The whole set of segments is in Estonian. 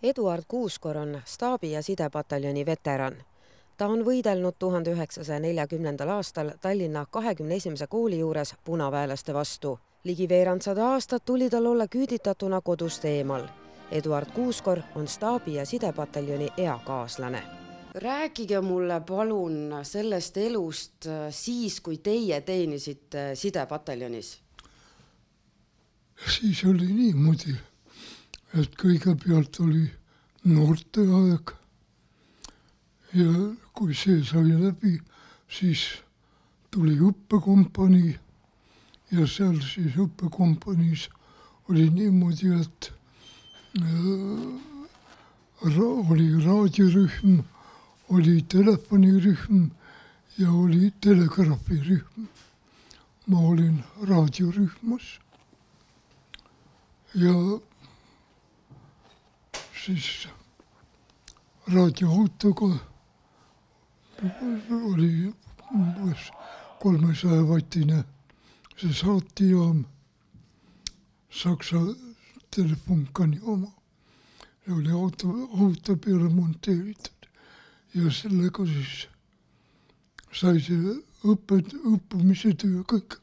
Eduard Kuuskor on staabi- ja sidepataljoni veteran. Ta on võidelnud 1940. aastal Tallinna 21. kooli juures punaväelaste vastu. Ligi veerand 100 aastat tuli tal olla küüditatuna kodust eemal. Eduard Kuuskor on staabi- ja sidepataljoni eakaaslane. Rääkige mulle palun sellest elust siis, kui teie teenisite sidepataljonis. Siis oli niimoodi, et kõigepealt oli noorte aeg ja kui see sai läbi, siis tuli õppekompanii ja seal siis õppekompaniis oli niimoodi, et oli raadiorühm, oli telefonirühm ja oli telegraafirühm. Ma olin raadiorühmas ja siis raadioautoga oli 300-vatine see saatijaam, Saksa telefonkani oma. See oli auto peale monteeritud ja sellega siis sai see õppimise töö kõik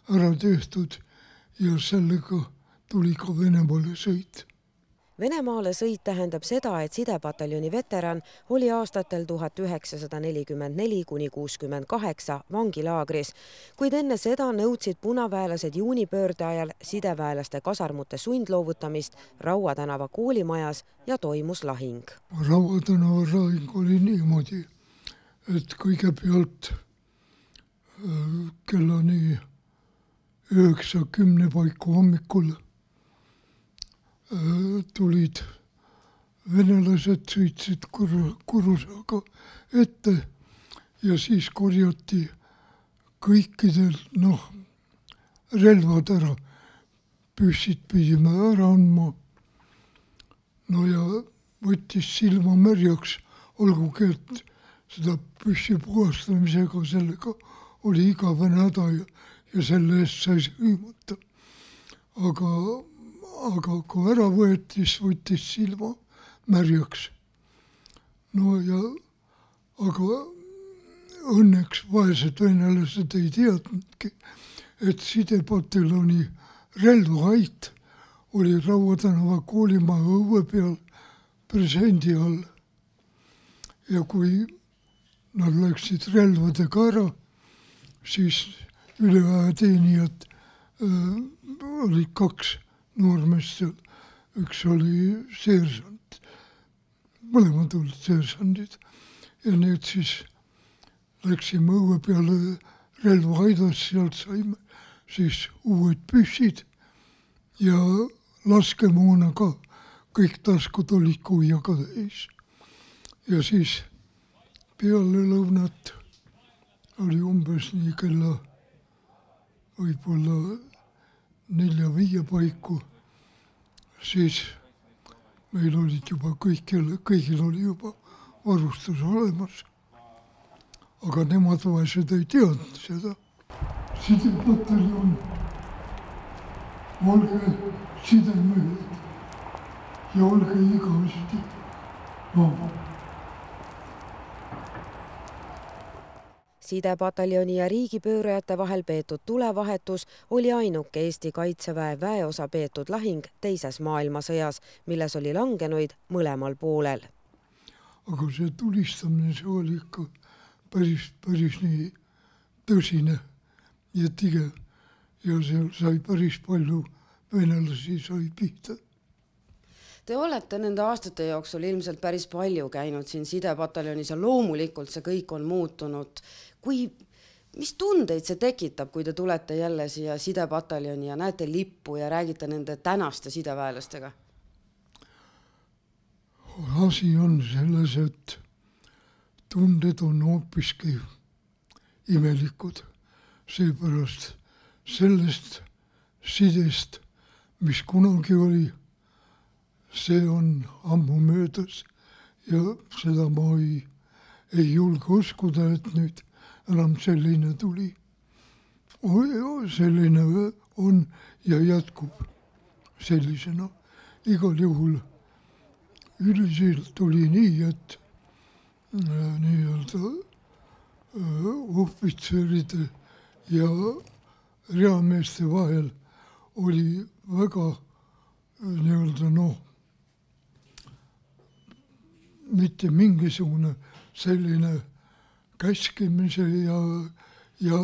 ära tehtud ja sellega tuli ka Venemaale sõit. Venemaale sõit tähendab seda, et sidepataljoni veteran oli aastatel 1944–68 vangilaagris, kuid enne seda nõudsid punaväelased juunipöörde ajal sideväelaste kasarmute sundloovutamist Raua tänava koolimajas ja toimus lahing. Raua tänava lahing oli niimoodi, et kõigepealt kella 9-10 paiku hommikul tulid venelased, sõitsid Kurusaga ette ja siis korjati kõikidel relvad ära. Püssid pidime ära andma. No ja võttis silma märjaks, olgugi et seda püssi puhastamisega sellega oli igavene häda ja selle eest sai hüümata. Aga kui ära võetis, võttis silma märjaks. Aga õnneks vaesed venelased ei teadnudki, et sidepataljoni relvahait oli Raua tänava koolimaja õue peal presendi all. Ja kui nad läksid relvadega ära, siis üleväeteenijad olid 2 noormeest seal, üks oli seersant, mõlemad olid seersandid ja need siis läksime õue peale relvahaidas, sealt saime siis uued püssid ja laskemoona ka, kõik taskud olid kuiaga täis. Ja siis peale lõunat oli umbes nii kella võib-olla 4-5 paiku, siis meil olid juba kõigil oli juba varustus olemas. Aga nemad vaesed ei teadnud seda. Sidepataljon, olge sidemehed ja olge igavesti vaba. Sidepataljoni ja riigipöörajate vahel peetud tulevahetus oli ainuke Eesti Kaitseväe väeosa peetud lahing teises maailmasõjas, milles oli langenuid mõlemal poolel. Aga see tulistamine, see oli ikka päris nii tõsine ja tige ja seal sai päris palju venelasi sai pihta. Te olete nende aastate jooksul ilmselt päris palju käinud siin sidepataljonis ja loomulikult see kõik on muutunud. Mis tundeid see tekitab, kui te tulete jälle siia sidepataljoni ja näete lippu ja räägite nende tänaste sideväelastega? Asi on selles, et tunded on hoopiski imelikud. Seepärast sellest sidest, mis kunagi oli, see on ammu möödas ja seda ma ei julge uskuda, et nüüd enam selline tuli. Selline on ja jätkub sellisena. Igal juhul üldiselt oli nii, et nii-öelda ohvitseride ja reameeste vahel oli väga nii-öelda mitte mingisugune selline käskimise ja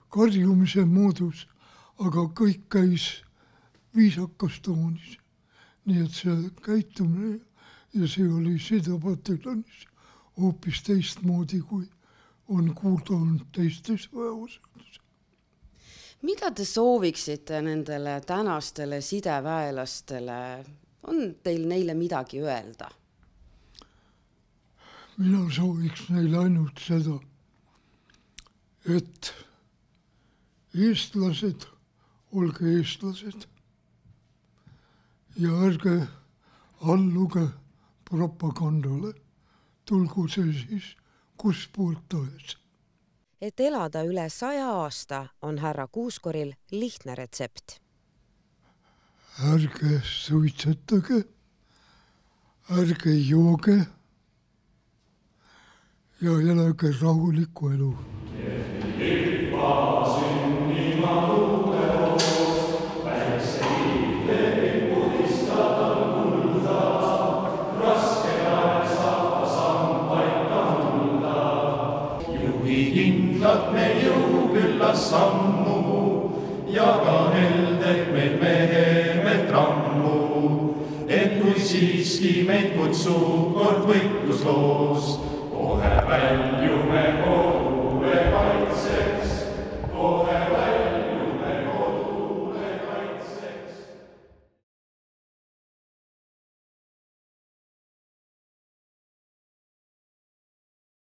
karjumise moodus, aga kõik käis viisakas toonis. Nii et see käitumine ja see oli sidepataljonis hoopis teistmoodi, kui on kuulda olnud teistes väeosades. Mida te sooviksite nendele tänastele sideväelastele? On teil neile midagi öelda? Mina sooviks neile ainult seda, et eestlased, olge eestlased ja ärge alluge propagandale, tulgu see siis kus poolt tahes. Et elada üle 100 aasta on härra Kuuskoril lihtne retsept. Ärge suitsetage, ärge jooge ja elage rahulikku elu. Hinnad me jõuküllas sammu ja ka helded meid mehemelt rammu, et kui siiski meid kutsub kord võitlusloos, kohe väljume kohe